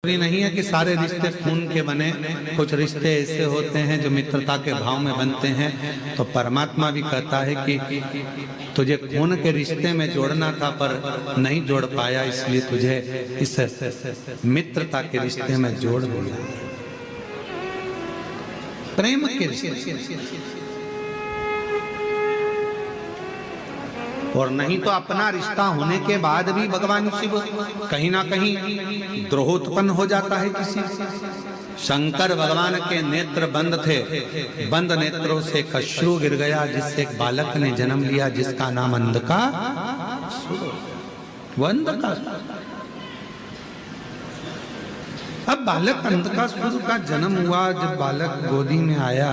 नहीं है कि सारे रिश्ते खून के बने, कुछ रिश्ते ऐसे होते हैं जो मित्रता के भाव में बनते हैं। तो परमात्मा भी कहता है कि तुझे खून के रिश्ते में जोड़ना था पर नहीं जोड़ पाया, इसलिए तुझे इस मित्रता के रिश्ते में जोड़ दिया, प्रेम के रिश्ते। और नहीं तो अपना रिश्ता होने के बाद भी भगवान शिव कहीं ना कहीं द्रोह उत्पन्न हो जाता है किसी। शंकर भगवान के नेत्र बंद थे, बंद नेत्रों से कश्रु गिर गया, जिससे एक बालक ने जन्म लिया जिसका नाम अंधकासुर। अब बालक अंधकासुर का जन्म हुआ। जब बालक गोदी में आया,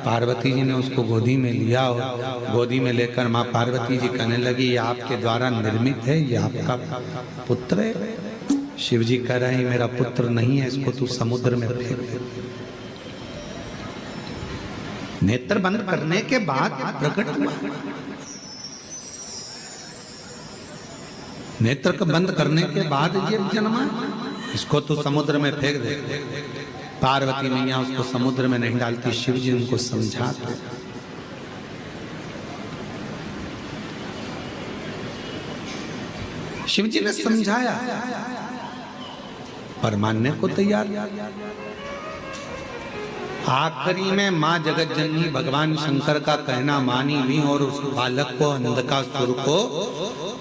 पार्वती जी ने उसको गोदी में लिया। गोदी में लेकर माँ पार्वती जी कहने लगी, ये आपके द्वारा निर्मित है, ये आपका पुत्र है। शिव जी कह रहे हैं मेरा पुत्र नहीं है, इसको तू समुद्र में फेंक दे। नेत्र बंद करने के बाद प्रकट हुआ। नेत्र को बंद करने के बाद ये जन्मा, इसको तो समुद्र में फेंक दे। पार्वती मैया उसको समुद्र में नहीं डालती, शिव जी उनको समझाते। शिव जी ने समझाया पर मानने को तैयार। आखिरी में माँ जगत जननी भगवान शंकर का कहना मानी भी और उस बालक को, अंधकासुर को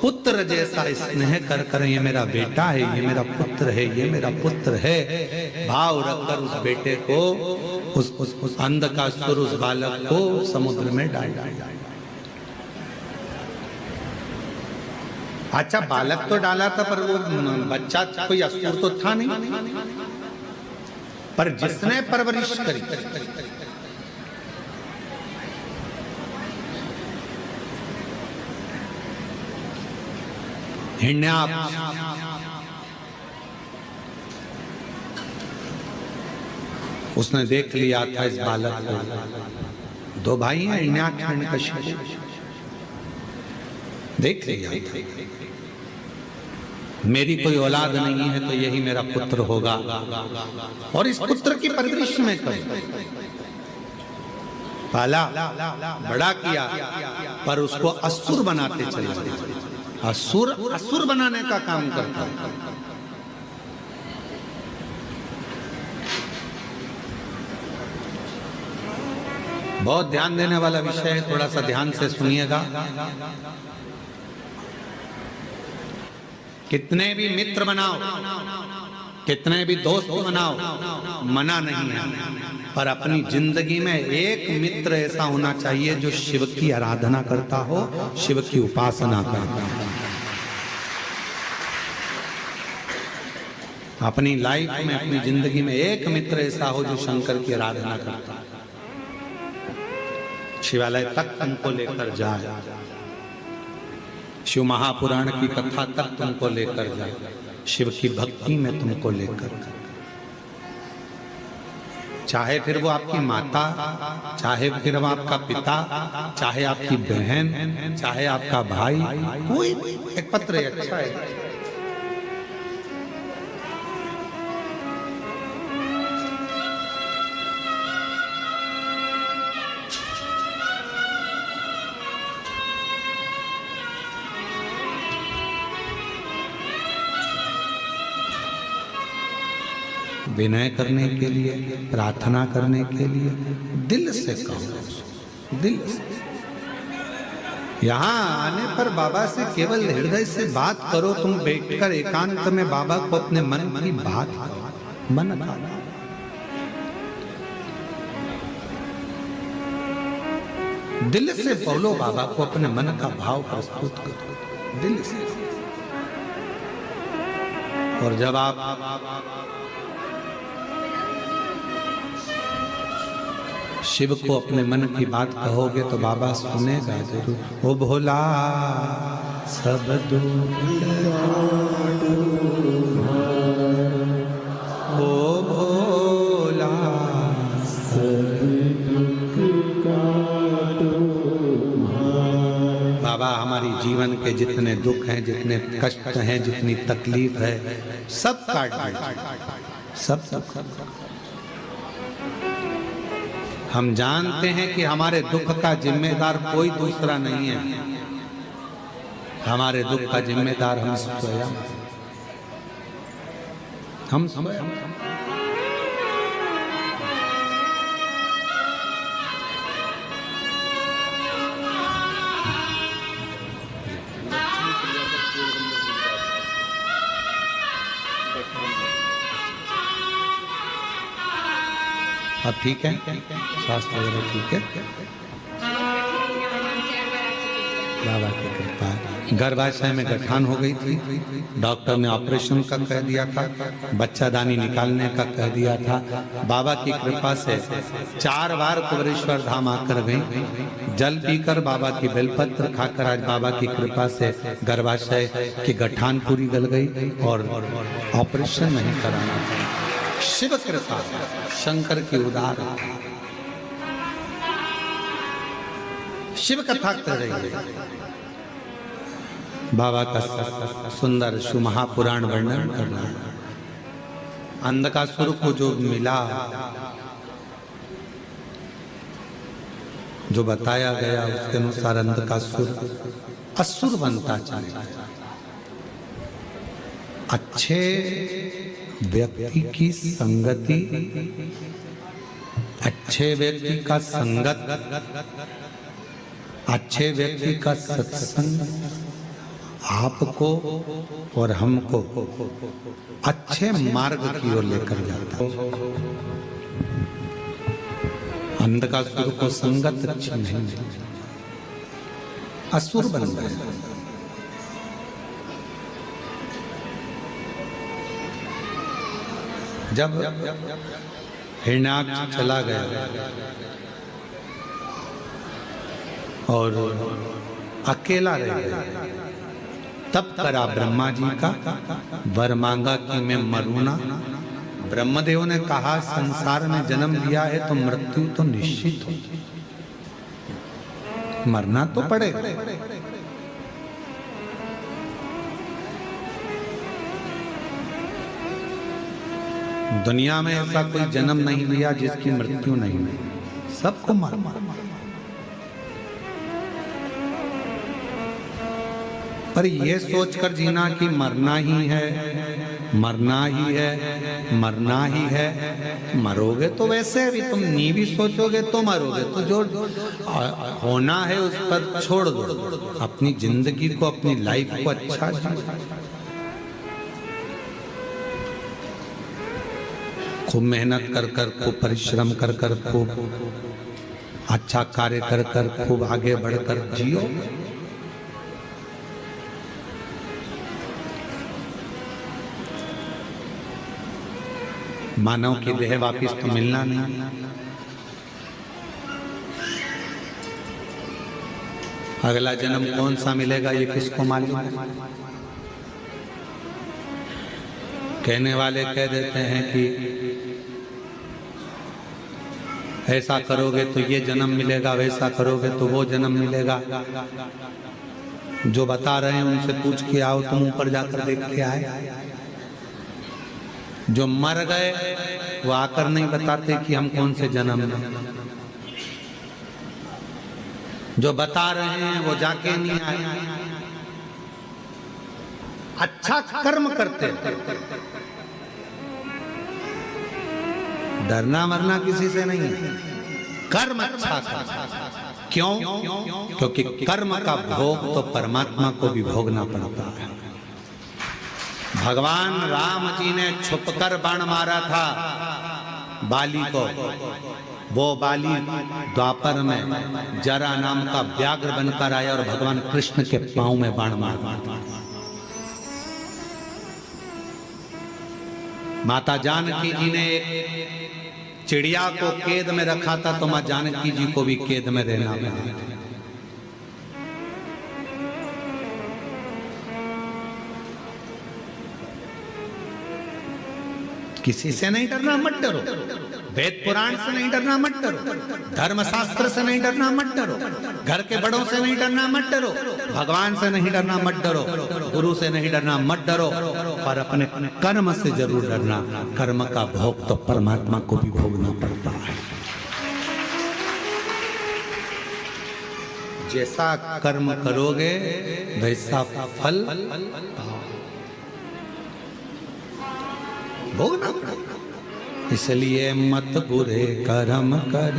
पुत्र जैसा स्नेह कर कर, ये मेरा बेटा है, ये मेरा पुत्र है, ये मेरा पुत्र है भाव रखकर उस बेटे को, उस अंधकासुर, उस बालक को समुद्र में डाल दिया। अच्छा, बालक तो डाला था पर वो बच्चा कोई असुर तो था नहीं, पर जिसने परवरिश करी, हिरण्याक्ष, उसने देख लिया था इस बालक को। दो भाई हैं, हिरण्याक्ष हिरण्यकशिपु, देख लिया था मेरी कोई औलाद नहीं है तो यही मेरा पुत्र होगा, और इस पुत्र की परवरिश में कर पाला, बड़ा किया, पर उसको असुर बनाते चले गए। असुर बनाने का काम करता है। बहुत ध्यान देने वाला विषय है, थोड़ा सा ध्यान से सुनिएगा। कितने भी मित्र बनाओ, कितने भी दोस्त बनाओ, मना नहीं है, पर अपनी जिंदगी में एक मित्र ऐसा होना चाहिए जो शिव की आराधना करता हो, शिव की उपासना करता हो। अपनी लाइफ में, अपनी जिंदगी में एक मित्र ऐसा हो जो शंकर की आराधना करता है, शिवालय तक तुमको लेकर जाए, शिव महापुराण की कथा तक तुमको लेकर जाए, शिव की भक्ति में तुमको लेकर, चाहे फिर वो आपकी माता, चाहे फिर वो आपका पिता, चाहे आपकी बहन, चाहे आपका भाई, कोई एक पत्र है, अच्छा है। विनय करने के लिए, प्रार्थना करने के लिए दिल से कहो, दिल से। यहाँ आने पर बाबा से केवल हृदय से बात करो। तुम बैठकर एकांत में बाबा को अपने मन की बात कहो, मन का दिल से बोलो, बाबा को अपने मन का भाव प्रस्तुत करो दिल से। और जब आप शिव को अपने मन की बात कहोगे तो बाबा सुनेगा जरूर। ओ भोला सब दुख ओ भोला सब दुख बाबा हमारी जीवन के जितने दुख हैं, जितने कष्ट हैं, जितनी तकलीफ है, सब काट दिया, सब दुख। हम जानते हैं कि हमारे दुख का जिम्मेदार कोई दूसरा नहीं है, हमारे दुख का जिम्मेदार हम स्वयं, हम स्वयं। अब ठीक है, स्वास्थ्य वगैरह ठीक है, बाबा की कृपा। गर्भाशय में गठान हो गई थी, डॉक्टर ने ऑपरेशन का कह दिया था, बच्चादानी निकालने का कह दिया था। बाबा की कृपा से 4 बार कुबेरेश्वर धाम आकर गई, जल पीकर बाबा की बेलपत्र खाकर आज बाबा की कृपा से गर्भाशय की गठान पूरी गल गई और ऑपरेशन नहीं कराना था। शिव कृपा, शंकर की उदार, शिव कथा कर रही है, बाबा का सुंदर महापुराण वर्णन कर रहा है। अंधकासुर को जो मिला, जो बताया गया उसके अनुसार अंधकासुर असुर बनता चला। अच्छे व्यक्ति की संगति, अच्छे व्यक्ति का संगत, अच्छे व्यक्ति का सत्संग आपको और हमको अच्छे मार्ग की ओर लेकर जाता है। अंधकासुर को संगत अच्छी नहीं, असुर बन गए। जब हिरण्याक्ष चला गया और अकेला रह गया, तब करा ब्रह्मा जी का, वर मांगा कि मैं मरूं ना। ब्रह्मदेव ने कहा संसार में जन्म लिया है तो मृत्यु तो निश्चित हो, मरना तो पड़ेगा। दुनिया में ऐसा कोई जन्म नहीं लिया जिसकी मृत्यु नहीं हुई, सबको मरना। पर ये सोचकर जीना कि मरना ही है, मरना ही है, मरना ही है, मरोगे तो वैसे अभी तुम नहीं भी सोचोगे तो मरोगे, तो जो होना है उस पर छोड़ दो, अपनी जिंदगी को, अपनी लाइफ को अच्छा जियो। खूब मेहनत कर कर, खूब परिश्रम कर कर, खूब अच्छा कार्य कर कर, खूब आगे बढ़कर जियो। मानव की देह वापिस तो मिलना नहीं, अगला जन्म कौन सा मिलेगा ये किसको मालूम है। कहने वाले कह देते हैं कि ऐसा करोगे तो ये जन्म मिलेगा, वैसा करोगे तो वो जन्म मिलेगा। जो बता रहे हैं उनसे पूछ के आओ, तुम ऊपर जाकर देख के आए। जो मर गए वो आकर नहीं बताते कि हम कौन से जन्म में। जो बता रहे हैं वो जाके नहीं आए। अच्छा कर्म करते, डरना मरना किसी से नहीं है, कर्म अच्छा कर। क्यों? क्योंकि कर्म का भोग तो परमात्मा को भी भोगना पड़ता है। भगवान राम जी ने छुपकर बाण मारा था बाली को। वो बाली द्वापर में जरा नाम का व्याघ्र बनकर आया और भगवान कृष्ण के पांव में बाण मारा। माता जानकी जी ने चिड़िया को कैद में रखा था, तो मां जानकी जी को भी कैद में रहना पड़ा। किसी से नहीं डरना, मत डरो। वेद पुराण से नहीं डरना, मत डरो। धर्म शास्त्र से नहीं डरना, मत डरो। घर के बड़ों से नहीं डरना, मत डरो। भगवान से नहीं डरना, मत डरो। गुरु से नहीं डरना, मत डरो। पर अपने कर्म से जरूर डरना। कर्म का भोग तो परमात्मा को भी भोगना पड़ता है। जैसा कर्म करोगे वैसा फल भोगना पड़ेगा। इसलिए मत बुरे कर्म कर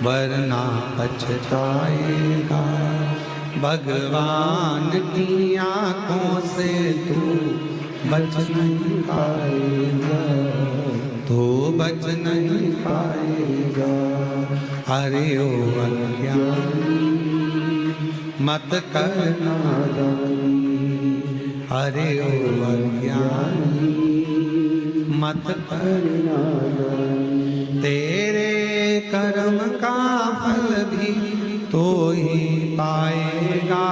वरना पछताएगा। भगवान की आंखों से तू बच नहीं पाएगा, तू बच नहीं पाएगा। अरे ओ अज्ञानी मत कर नादानी, अरे ओ अज्ञानी मत कर नादानी। तेरे कर्म का फल भी तो ही पाएगा,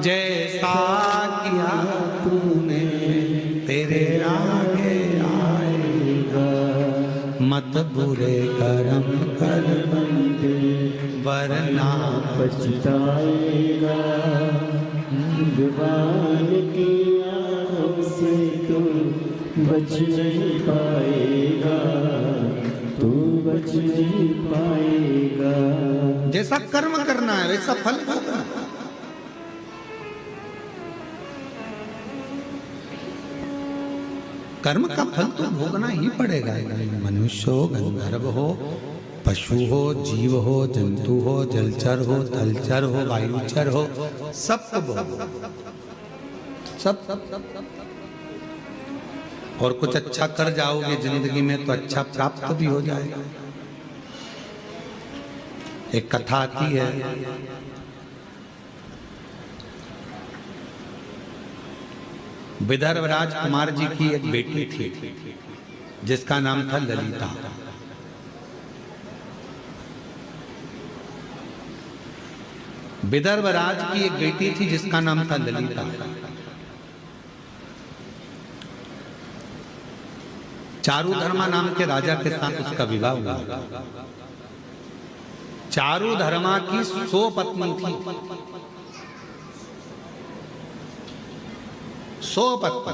जैसा किया तूने तेरे आगे आएगा। मत बुरे कर्म कर बंदे वरना पछताएगा। भगवान की आँखों से तू बच नहीं पाएगा, तू बच नहीं पाएगा। जैसा कर्म करना है वैसा फल भोगना। कर्म का फल तो भोगना ही पड़ेगा। मनुष्य हो, गंधर्व हो, पशु हो, जीव हो, जंतु हो, जलचर हो, थलचर हो, वायुचर हो, सबको भोगो। सब और कुछ अच्छा कर जाओगे जिंदगी में तो अच्छा प्राप्त भी हो जाएगा। एक कथा आती है, विदर्भ राजकुमार जी की एक बेटी थी जिसका नाम था ललिता। विदर्भ राज की एक बेटी थी जिसका नाम था ललिता। चारुधर्मा नाम के राजा के साथ उसका विवाह हुआ। चारुधर्मा की 100 पत्नी थी, 100 पत्नी।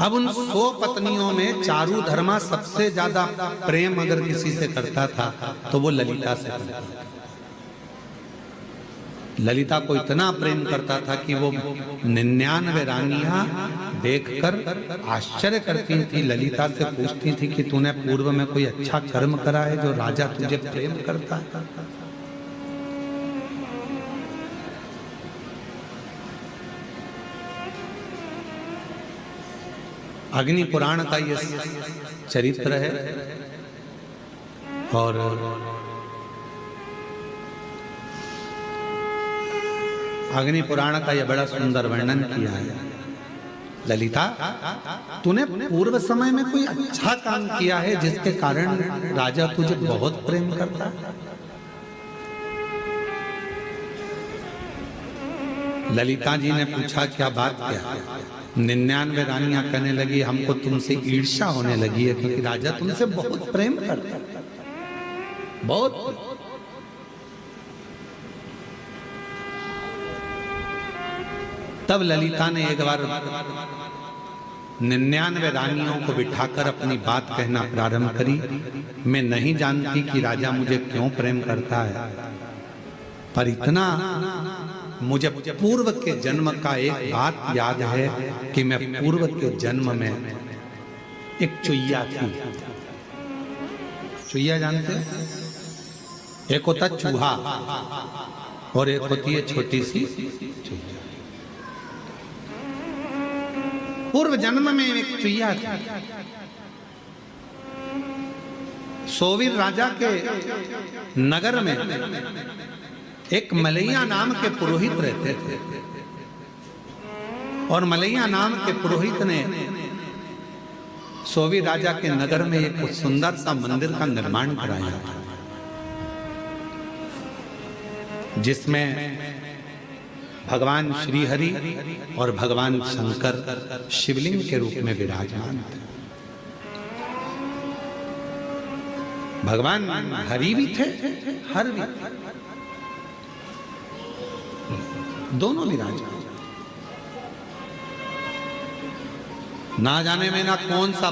अब उन 100 पत्नियों में चारुधर्मा सबसे ज्यादा प्रेम अगर किसी से करता था तो वो ललिता से करता था। ललिता को इतना प्रेम करता था कि वो 99 रानियां देखकर आश्चर्य करती थी। ललिता से पूछती थी कि तूने पूर्व में कोई अच्छा कर्म करा है जो राजा तुझे प्रेम करता है? अग्नि पुराण का ये चरित्र है और अग्नि पुराण का यह बड़ा सुंदर वर्णन किया है। ललिता, तूने पूर्व समय में कोई अच्छा काम किया है जिसके कारण राजा तुझे बहुत प्रेम करता है? ललिता जी ने पूछा, क्या बात क्या है? 99 रानियां कहने लगी, हमको तुमसे ईर्ष्या होने लगी है क्योंकि राजा तुमसे बहुत प्रेम करता है, बहुत। तब ललिता ने एक बार 99 रानियों को बिठाकर अपनी बात कहना प्रारंभ करी। मैं नहीं जानती कि राजा मुझे क्यों प्रेम करता है, पर इतना मुझे पूर्व के जन्म का एक बात याद है कि मैं पूर्व के जन्म में एक चुईया थी। चुईया जानते हैं? एक होता चूहा और एक होती है छोटी सी चुईया। पूर्व जन्म में एक चुईया थी। सोवीर राजा के नगर में एक मलैया नाम के पुरोहित रहते थे और मलैया नाम के पुरोहित ने सोवीर राजा के नगर में एक सुंदर सा मंदिर का निर्माण कराया था, जिसमें भगवान श्री हरि और भगवान शंकर शिवलिंग के रूप में विराजमान थे। भगवान हरि भी थे, हर भी। दोनों विराजमान। ना जाने में ना कौन सा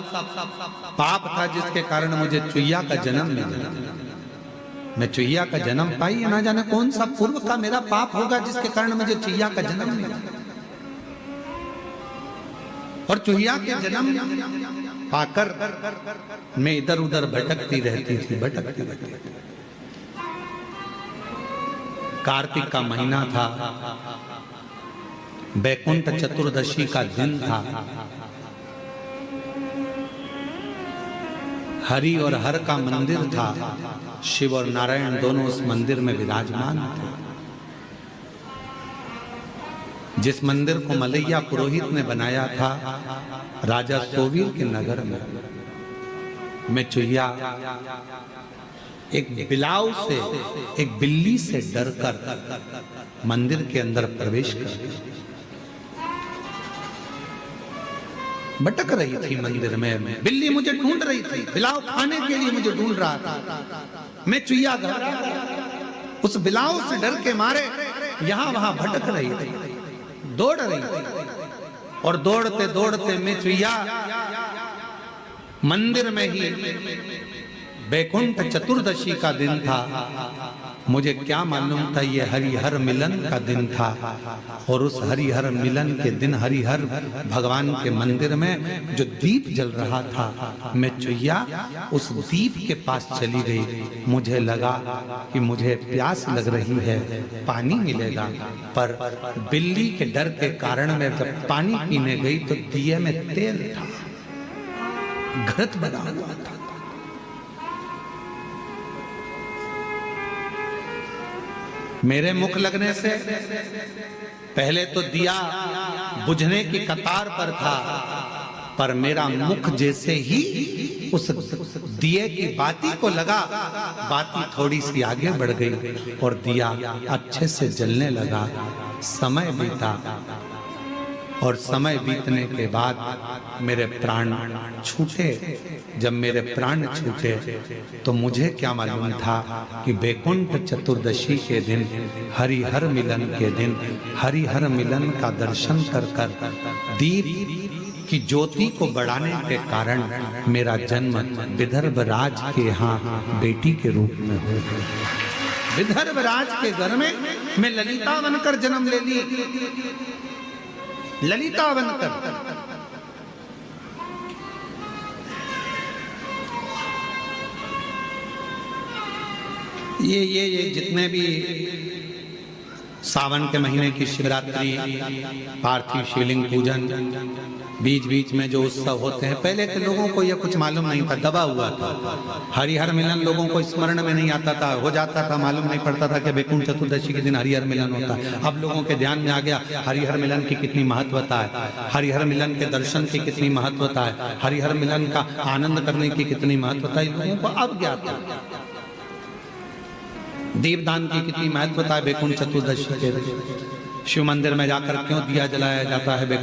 पाप था जिसके कारण मुझे चुईया का जन्म मिला। मैं चुईया का जन्म पाई, ना जाने कौन सा पूर्व का मेरा पाप होगा जिसके कारण मुझे चुईया का जन्म मिला। और चुईया के जन्म पाकर मैं इधर उधर भटकती रहती थी, भटकती रहती। कार्तिक का महीना था, बैकुंठ चतुर्दशी का दिन था। हरि और हर का मंदिर था। शिव और नारायण दोनों उस मंदिर में विराजमान थे। जिस मंदिर को मलैया पुरोहित ने बनाया था राजा सोवीर के नगर में, मैं चुईया एक बिलाव से, एक बिल्ली से डरकर मंदिर के अंदर प्रवेश कर भटक रही थी मंदिर में। बिल्ली मुझे ढूंढ रही थी, बिलाव खाने के लिए मुझे ढूंढ रहा था। मैं चुईया उस बिलाव से डर के मारे यहां वहां भटक रही थी, दौड़ रही थी। और दौड़ते दौड़ते मैं चुईया मंदिर में ही, बैकुंठ चतुर्दशी का दिन था। मुझे क्या मालूम था ये हरिहर मिलन का दिन था। और उस हरिहर मिलन के दिन हरिहर भगवान के मंदिर में जो दीप जल रहा था, मैं चुईया उस दीप के पास चली गई। मुझे लगा कि मुझे प्यास लग रही है, पानी मिलेगा। पर बिल्ली के डर के कारण मैं जब पानी पीने गई तो दिए में तेल था, घृत बना हुआ था। मेरे मुख लगने से पहले तो दिया बुझने की कतार पर था, पर मेरा मुख जैसे ही उस दिए की बाती को लगा, बाती थोड़ी सी आगे बढ़ गई और दिया अच्छे से जलने लगा। समय बीता और समय बीतने के बाद मेरे प्राण छूटे। जब मेरे प्राण छूटे तो मुझे क्या मालूम था कि बैकुंठ चतुर्दशी के दिन, हरिहर मिलन के दिन, हरिहर मिलन का दर्शन कर कर दीप की ज्योति को बढ़ाने के कारण मेरा जन्म विदर्भ राज के यहाँ बेटी के रूप में हो गया। विदर्भ राज के घर में मैं ललिता बनकर जन्म ले ली, ललिता बनकर। ये जितने भी सावन के महीने की शिवरात्रि, पार्थिव शिवलिंग पूजन, बीच बीच में जो उत्सव होते हैं, पहले के लोगों को ये कुछ मालूम नहीं था, दबा हुआ था। हरिहर मिलन लोगों को स्मरण में नहीं आता था, हो जाता था, मालूम नहीं पड़ता था कि बैकुंठ चतुर्दशी के दिन हरिहर मिलन होता है। अब लोगों के ध्यान में आ गया हरिहर मिलन की कितनी महत्वता है, हरिहर मिलन के दर्शन की कितनी महत्वता है, हरिहर मिलन का आनंद करने की कितनी महत्वता है, लोगों को अब ज्ञात है। दीपदान की कितनी महत्वता है बैकुंठ चतुर्दशी के दिन। शिव मंदिर में जाकर क्यों दिया जलाया जाता है बैकुंठ